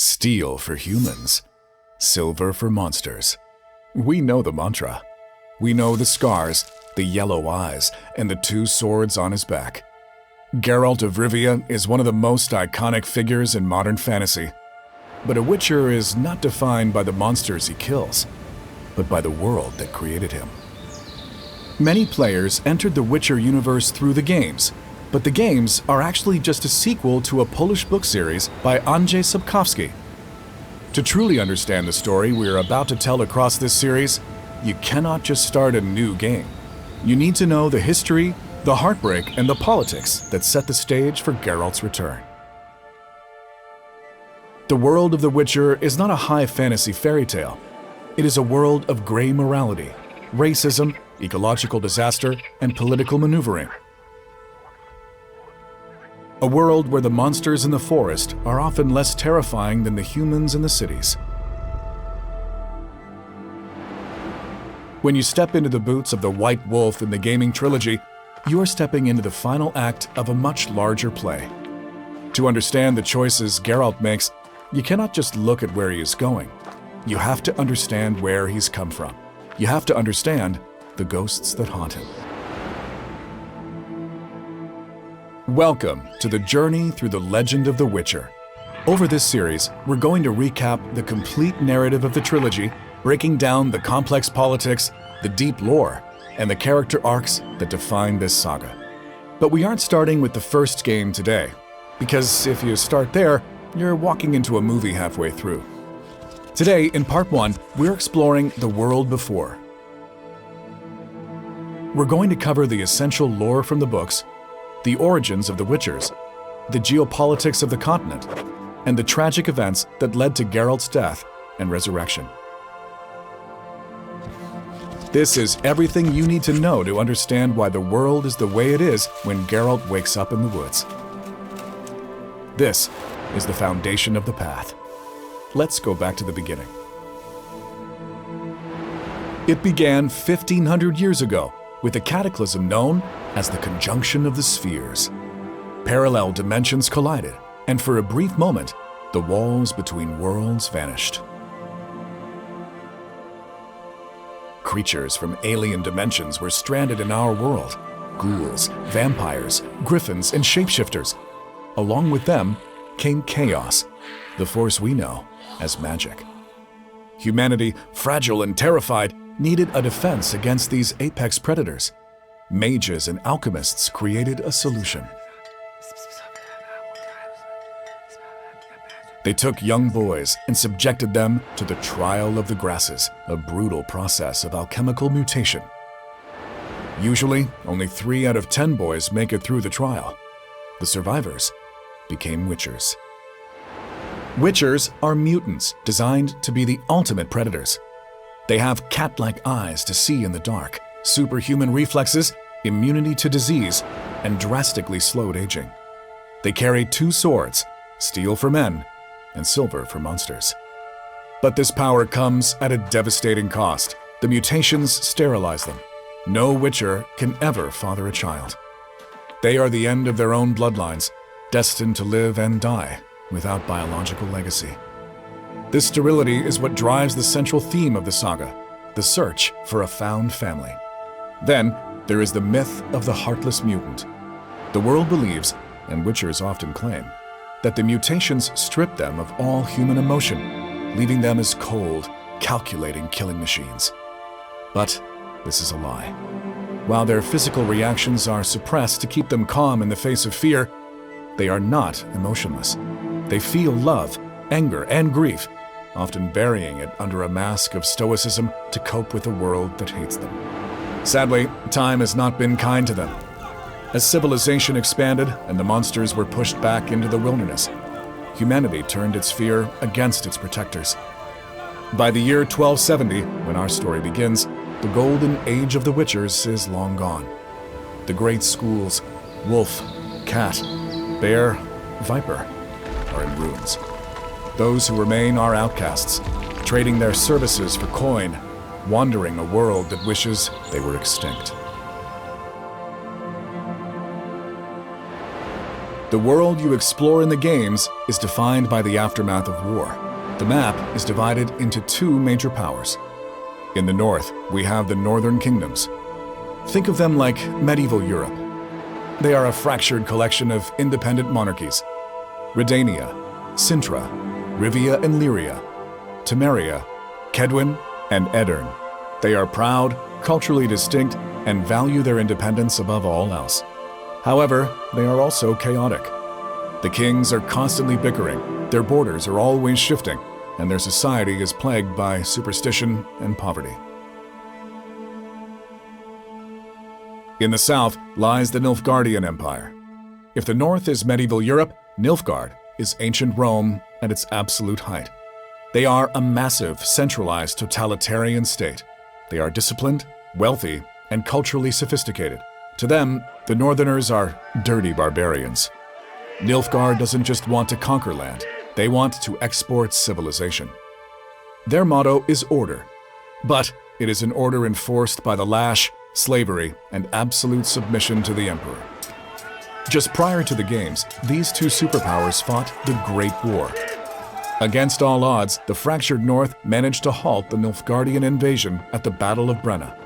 Steel for humans, silver for monsters. We know the mantra. We know the scars, the yellow eyes, and the two swords on his back. Geralt of Rivia is one of the most iconic figures in modern fantasy. But a Witcher is not defined by the monsters he kills, but by the world that created him. Many players entered the Witcher universe through the games, but the games are actually just a sequel to a Polish book series by Andrzej Sapkowski. To truly understand the story we are about to tell across this series, you cannot just start a new game. You need to know the history, the heartbreak, and the politics that set the stage for Geralt's return. The world of The Witcher is not a high fantasy fairy tale. It is a world of gray morality, racism, ecological disaster, and political maneuvering. A world where the monsters in the forest are often less terrifying than the humans in the cities. When you step into the boots of the White Wolf in the gaming trilogy, you are stepping into the final act of a much larger play. To understand the choices Geralt makes, you cannot just look at where he is going. You have to understand where he's come from. You have to understand the ghosts that haunt him. Welcome to the journey through the legend of The Witcher. Over this series, we're going to recap the complete narrative of the trilogy, breaking down the complex politics, the deep lore, and the character arcs that define this saga. But we aren't starting with the first game today, because if you start there, you're walking into a movie halfway through. Today, in Part 1, we're exploring the world before. We're going to cover the essential lore from the books, the origins of the Witchers, the geopolitics of the continent, and the tragic events that led to Geralt's death and resurrection. This is everything you need to know to understand why the world is the way it is when Geralt wakes up in the woods. This is the foundation of the path. Let's go back to the beginning. It began 1,500 years ago with a cataclysm known as the conjunction of the spheres. Parallel dimensions collided, and for a brief moment, the walls between worlds vanished. Creatures from alien dimensions were stranded in our world. Ghouls, vampires, griffins, and shapeshifters. Along with them came chaos, the force we know as magic. Humanity, fragile and terrified, needed a defense against these apex predators. Mages and alchemists created a solution. They took young boys and subjected them to the trial of the grasses, a brutal process of alchemical mutation. Usually, only 3 out of 10 boys make it through the trial. The survivors became Witchers. Witchers are mutants designed to be the ultimate predators. They have cat-like eyes to see in the dark, superhuman reflexes, immunity to disease, and drastically slowed aging. They carry 2 swords, steel for men and silver for monsters. But this power comes at a devastating cost. The mutations sterilize them. No Witcher can ever father a child. They are the end of their own bloodlines, destined to live and die without biological legacy. This sterility is what drives the central theme of the saga, the search for a found family. Then, there is the myth of the heartless mutant. The world believes, and Witchers often claim, that the mutations strip them of all human emotion, leaving them as cold, calculating killing machines. But this is a lie. While their physical reactions are suppressed to keep them calm in the face of fear, they are not emotionless. They feel love, anger, and grief, often burying it under a mask of stoicism to cope with a world that hates them. Sadly, time has not been kind to them. As civilization expanded and the monsters were pushed back into the wilderness, humanity turned its fear against its protectors. By the year 1270, when our story begins, the golden age of the Witchers is long gone. The great schools, wolf, cat, bear, viper, are in ruins. Those who remain are outcasts, trading their services for coin, wandering a world that wishes they were extinct. The world you explore in the games is defined by the aftermath of war. The map is divided into two major powers. In the north, we have the northern kingdoms. Think of them like medieval Europe. They are a fractured collection of independent monarchies. Redania, Sintra, Rivia and Lyria, Temeria, Kedwin, and Edirn. They are proud, culturally distinct, and value their independence above all else. However, they are also chaotic. The kings are constantly bickering, their borders are always shifting, and their society is plagued by superstition and poverty. In the south lies the Nilfgaardian Empire. If the north is medieval Europe, Nilfgaard is ancient Rome at its absolute height. They are a massive, centralized, totalitarian state. They are disciplined, wealthy, and culturally sophisticated. To them, the northerners are dirty barbarians. Nilfgaard doesn't just want to conquer land, they want to export civilization. Their motto is order, but it is an order enforced by the lash, slavery, and absolute submission to the emperor. Just prior to the games, these two superpowers fought the Great War. Against all odds, the fractured north managed to halt the Nilfgaardian invasion at the Battle of Brenna.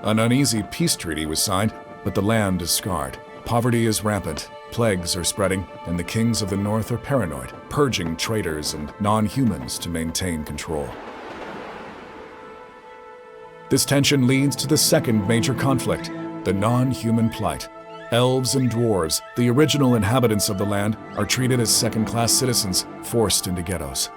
An uneasy peace treaty was signed, but the land is scarred. Poverty is rampant, plagues are spreading, and the kings of the north are paranoid, purging traitors and non-humans to maintain control. This tension leads to the second major conflict, the non-human plight. Elves and dwarves, the original inhabitants of the land, are treated as second-class citizens, forced into ghettos.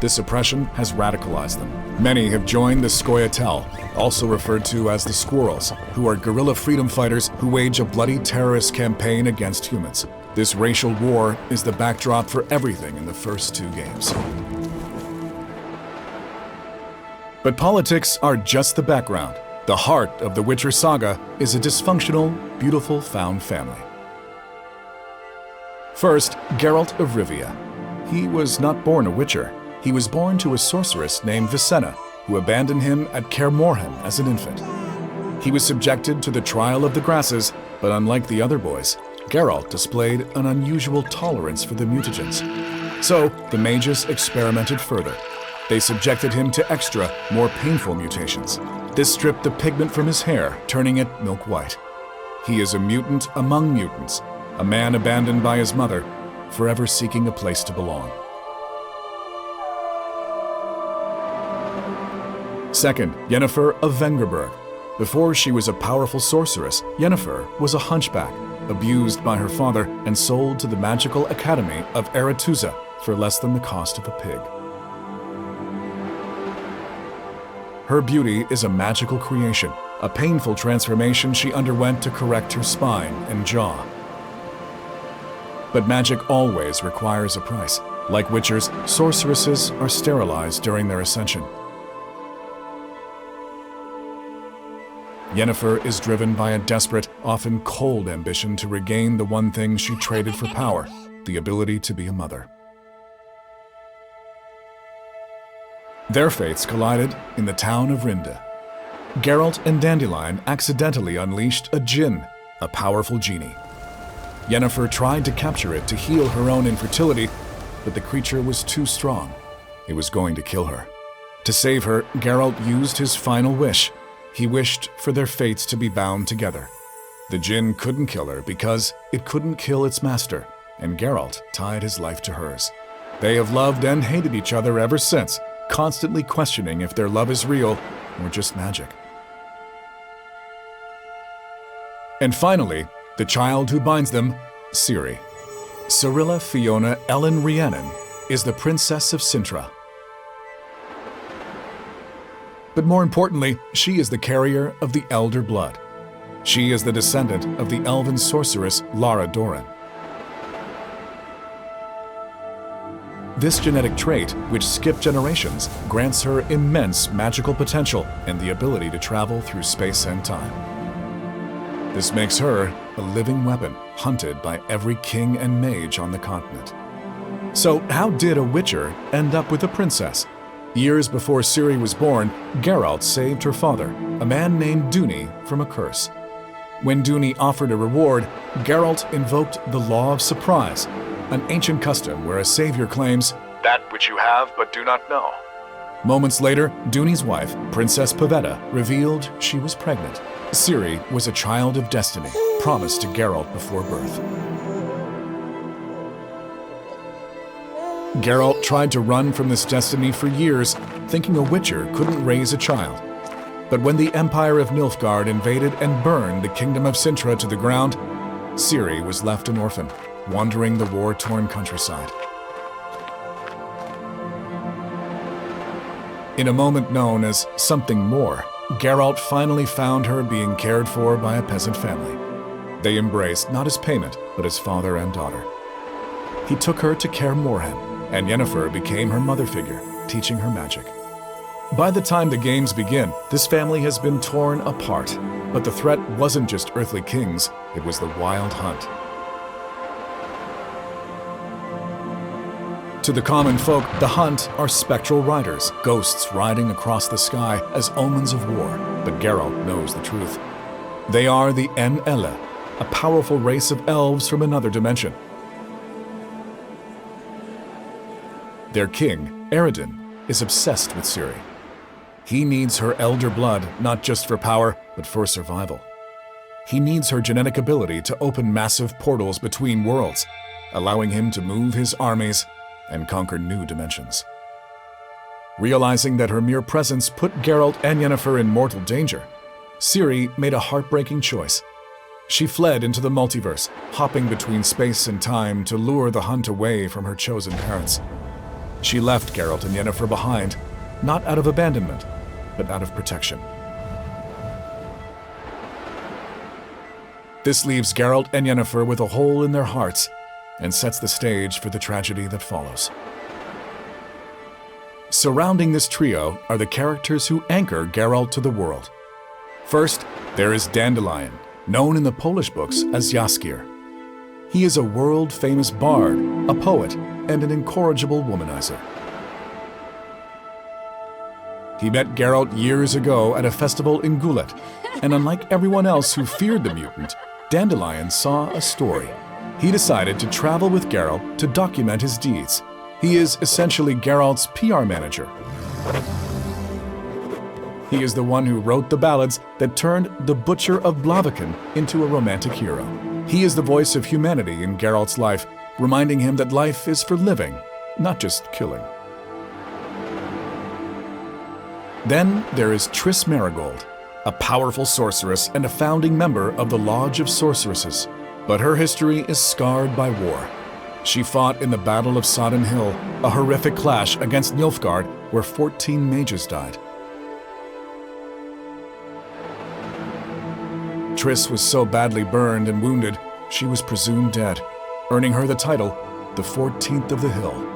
This oppression has radicalized them. Many have joined the Scoia'tael, also referred to as the Squirrels, who are guerrilla freedom fighters who wage a bloody terrorist campaign against humans. This racial war is the backdrop for everything in the first two games. But politics are just the background. The heart of the Witcher Saga is a dysfunctional, beautiful found family. First, Geralt of Rivia. He was not born a Witcher. He was born to a sorceress named Vicenna, who abandoned him at Kaer Morhen as an infant. He was subjected to the trial of the grasses, but unlike the other boys, Geralt displayed an unusual tolerance for the mutagens. So, the mages experimented further. They subjected him to extra, more painful mutations. This stripped the pigment from his hair, turning it milk white. He is a mutant among mutants, a man abandoned by his mother, forever seeking a place to belong. Second, Yennefer of Vengerberg. Before she was a powerful sorceress, Yennefer was a hunchback, abused by her father and sold to the magical academy of Aretuza for less than the cost of a pig. Her beauty is a magical creation, a painful transformation she underwent to correct her spine and jaw. But magic always requires a price. Like witchers, sorceresses are sterilized during their ascension. Yennefer is driven by a desperate, often cold ambition to regain the one thing she traded for power, the ability to be a mother. Their fates collided in the town of Rinda. Geralt and Dandelion accidentally unleashed a djinn, a powerful genie. Yennefer tried to capture it to heal her own infertility, but the creature was too strong. It was going to kill her. To save her, Geralt used his final wish. He wished for their fates to be bound together. The djinn couldn't kill her because it couldn't kill its master, and Geralt tied his life to hers. They have loved and hated each other ever since, constantly questioning if their love is real or just magic. And finally, the child who binds them, Ciri. Cirilla Fiona Ellen Rhiannon is the Princess of Sintra. But more importantly, she is the carrier of the Elder Blood. She is the descendant of the elven sorceress Lara Dorren. This genetic trait, which skipped generations, grants her immense magical potential and the ability to travel through space and time. This makes her a living weapon, hunted by every king and mage on the continent. So how did a Witcher end up with a princess? Years before Ciri was born, Geralt saved her father, a man named Duny, from a curse. When Duny offered a reward, Geralt invoked the Law of Surprise, an ancient custom where a savior claims, "That which you have but do not know." Moments later, Duny's wife, Princess Pavetta, revealed she was pregnant. Ciri was a child of destiny, promised to Geralt before birth. Geralt tried to run from this destiny for years, thinking a Witcher couldn't raise a child. But when the Empire of Nilfgaard invaded and burned the Kingdom of Sintra to the ground, Ciri was left an orphan, wandering the war-torn countryside. In a moment known as Something More, Geralt finally found her being cared for by a peasant family. They embraced not as payment, but as father and daughter. He took her to Kaer Morhen, and Yennefer became her mother figure, teaching her magic. By the time the games begin, this family has been torn apart, but the threat wasn't just earthly kings, it was the Wild Hunt. To the common folk, the Hunt are spectral riders, ghosts riding across the sky as omens of war, but Geralt knows the truth. They are the En-Ele, a powerful race of elves from another dimension. Their king, Eredin, is obsessed with Ciri. He needs her elder blood not just for power, but for survival. He needs her genetic ability to open massive portals between worlds, allowing him to move his armies and conquer new dimensions. Realizing that her mere presence put Geralt and Yennefer in mortal danger, Ciri made a heartbreaking choice. She fled into the multiverse, hopping between space and time to lure the Hunt away from her chosen parents. She left Geralt and Yennefer behind, not out of abandonment, but out of protection. This leaves Geralt and Yennefer with a hole in their hearts and sets the stage for the tragedy that follows. Surrounding this trio are the characters who anchor Geralt to the world. First, there is Dandelion, known in the Polish books as Jaskier. He is a world-famous bard, a poet, and an incorrigible womanizer. He met Geralt years ago at a festival in Gulet, and unlike everyone else who feared the mutant, Dandelion saw a story. He decided to travel with Geralt to document his deeds. He is essentially Geralt's PR manager. He is the one who wrote the ballads that turned the Butcher of Blaviken into a romantic hero. He is the voice of humanity in Geralt's life, reminding him that life is for living, not just killing. Then there is Triss Merigold, a powerful sorceress and a founding member of the Lodge of Sorceresses. But her history is scarred by war. She fought in the Battle of Sodden Hill, a horrific clash against Nilfgaard where 14 mages died. Triss was so badly burned and wounded, she was presumed dead, earning her the title, the 14th of the Hill.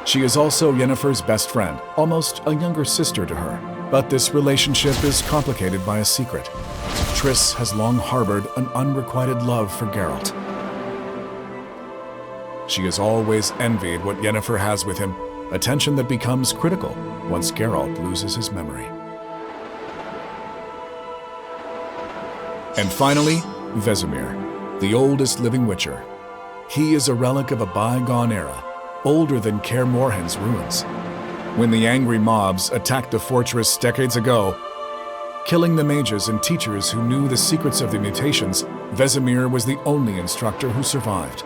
She is also Yennefer's best friend, almost a younger sister to her. But this relationship is complicated by a secret. Triss has long harbored an unrequited love for Geralt. She has always envied what Yennefer has with him, a tension that becomes critical once Geralt loses his memory. And finally, Vesemir, the oldest living Witcher. He is a relic of a bygone era, older than Kaer Morhen's ruins. When the angry mobs attacked the fortress decades ago, killing the mages and teachers who knew the secrets of the mutations, Vesemir was the only instructor who survived.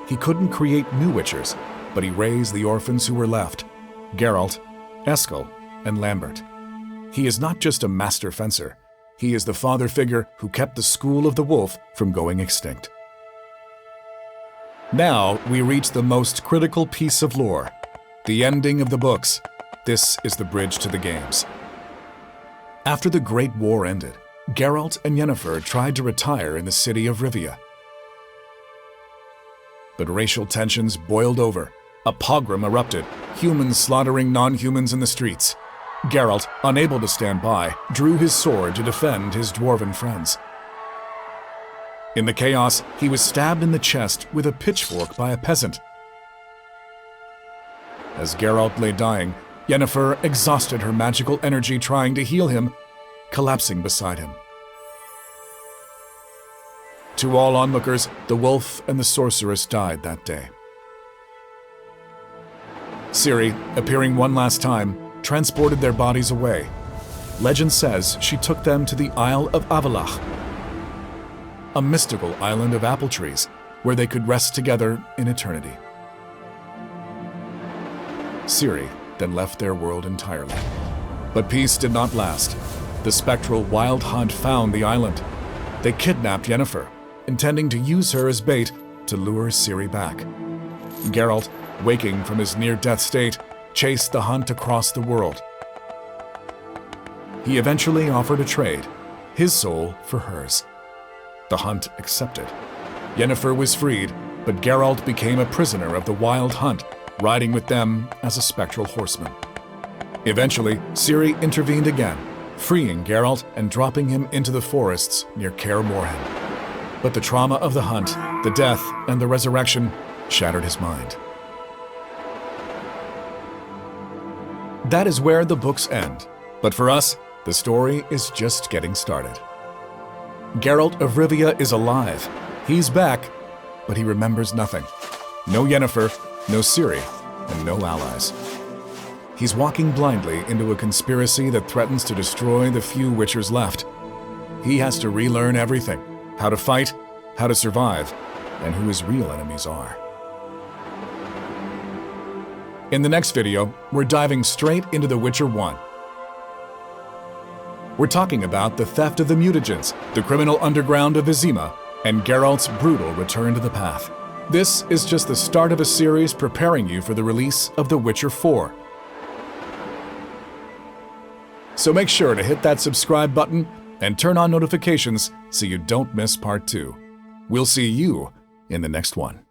He couldn't create new Witchers, but he raised the orphans who were left, Geralt, Eskel, and Lambert. He is not just a master fencer, he is the father figure who kept the School of the Wolf from going extinct. Now we reach the most critical piece of lore, the ending of the books. This is the bridge to the games. After the Great War ended, Geralt and Yennefer tried to retire in the city of Rivia. But racial tensions boiled over. A pogrom erupted, humans slaughtering non-humans in the streets. Geralt, unable to stand by, drew his sword to defend his dwarven friends. In the chaos, he was stabbed in the chest with a pitchfork by a peasant. As Geralt lay dying, Yennefer exhausted her magical energy trying to heal him, collapsing beside him. To all onlookers, the wolf and the sorceress died that day. Ciri, appearing one last time, transported their bodies away. Legend says she took them to the Isle of Avalach, a mystical island of apple trees where they could rest together in eternity. Ciri then left their world entirely. But peace did not last. The spectral Wild Hunt found the island. They kidnapped Yennefer, intending to use her as bait to lure Ciri back. Geralt, waking from his near-death state, chased the hunt across the world. He eventually offered a trade, his soul for hers. The hunt accepted. Yennefer was freed, but Geralt became a prisoner of the Wild Hunt, riding with them as a spectral horseman. Eventually, Ciri intervened again, freeing Geralt and dropping him into the forests near Kaer Morhen. But the trauma of the hunt, the death, and the resurrection shattered his mind. That is where the books end. But for us, the story is just getting started. Geralt of Rivia is alive. He's back, but he remembers nothing. No Yennefer, no Ciri, and no allies. He's walking blindly into a conspiracy that threatens to destroy the few Witchers left. He has to relearn everything: how to fight, how to survive, and who his real enemies are. In the next video, we're diving straight into The Witcher 1. We're talking about the theft of the mutagens, the criminal underground of Vizima, and Geralt's brutal return to the path. This is just the start of a series preparing you for the release of The Witcher 4. So make sure to hit that subscribe button and turn on notifications so you don't miss part 2. We'll see you in the next one.